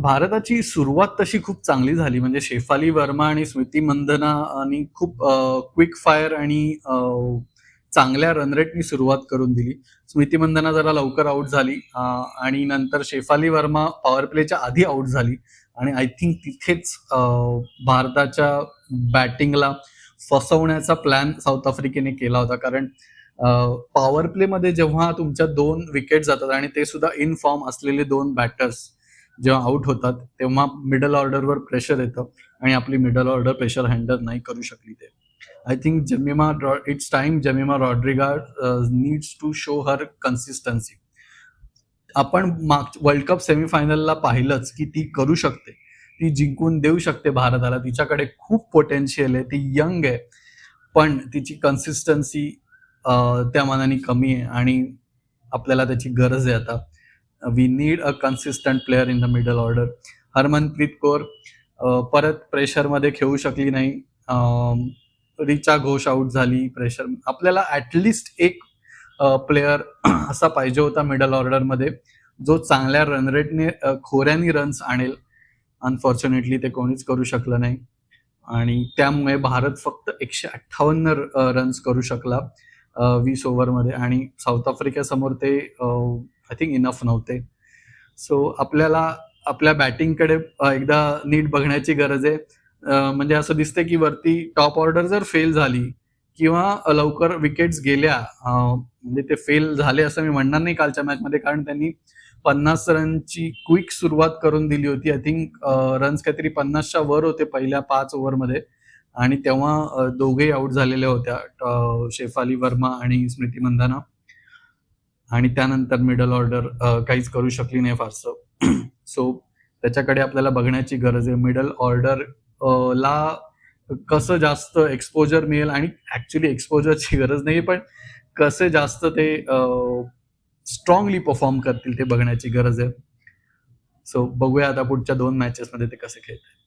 भारताची सुरुवात तशी खूप चांगली झाली. म्हणजे शेफाली वर्मा आणि स्मृती मंधनानी खूप क्विक फायर आणि चांगल्या रन रेटनी सुरुवात करून दिली. स्मृती मंधना जरा लवकर आउट झाली आणि नंतर शेफाली वर्मा पॉवर प्लेच्या आधी आउट झाली आणि आय थिंक तिथेच भारताच्या बॅटिंगला फसवण्याचा प्लॅन साऊथ आफ्रिकेने केला होता. कारण पॉवर प्लेमध्ये जेव्हा तुमच्या 2 विकेट जातात आणि ते सुद्धा इन फॉर्म असलेले 2 बॅटर्स जेव्हा आउट होतात, तेव्हा मिडल ऑर्डरवर प्रेशर येतं आणि आपली मिडल ऑर्डर प्रेशर हँडल नाही करू शकली ते. I think it's time Jemimah Rodrigues needs to show her consistency. आपण वर्ल्ड कप सेमीफायनलला पाहिलंच की ती करू शकते. ती जिंकून देऊ शकते भारताला. तिच्याकडे खूप पोटेन्शियल आहे. ती यंग आहे. पण तिची कन्सिस्टन्सी त्या मानाने कमी आहे आणि आपल्याला त्याची गरज आहे आता. We need a consistent player in the middle order. Harmanpreet Kaur परत प्रेशरमध्ये खेळू शकली नाही. रिचा घोष आउट झाली. प्रेशर आपल्याला ॲटलिस्ट एक प्लेअर असा पाहिजे होता मिडल ऑर्डरमध्ये जो चांगल्या रन रेटने खोऱ्यानी रन्स आणेल. अनफॉर्च्युनेटली ते कोणीच करू शकलं नाही आणि त्यामुळे भारत फक्त 158 रन्स करू शकला 20 ओव्हरमध्ये आणि साऊथ आफ्रिकेसमोर ते आय थिंक इनफ नव्हते. सो आपल्याला आपल्या बॅटिंगकडे एकदा नीट बघण्याची गरज आहे. म्हणजे असं दिसतंय की वरती टॉप ऑर्डर जर फेल झाली किंवा लवकर विकेट्स गेल्या म्हणजे ते फेल झाले असं मी म्हणणार नाही कालच्या मॅचमध्ये, कारण त्यांनी 50 रनची क्विक सुरुवात करून दिली होती. आय थिंक रन्स काहीतरी 50च्या वर होते पहिल्या 5 ओव्हरमध्ये आणि तेव्हा दोघेही आउट झालेल्या होत्या, शेफाली वर्मा आणि स्मृती मंधाना. आणि त्यानंतर मिडल ऑर्डर काहीच करू शकली नाही फारसं. सो त्याच्याकडे आपल्याला बघण्याची गरज आहे. मिडल ऑर्डर ला कसं जास्त एक्सपोजर मिळेल आणि ऍक्च्युली एक्सपोजरची गरज नाही, पण कसे जास्त ते स्ट्रॉंगली परफॉर्म करतील ते बघण्याची गरज आहे. सो बघूया आता पुढच्या 2 मॅचेसमध्ये ते कसे खेळतील.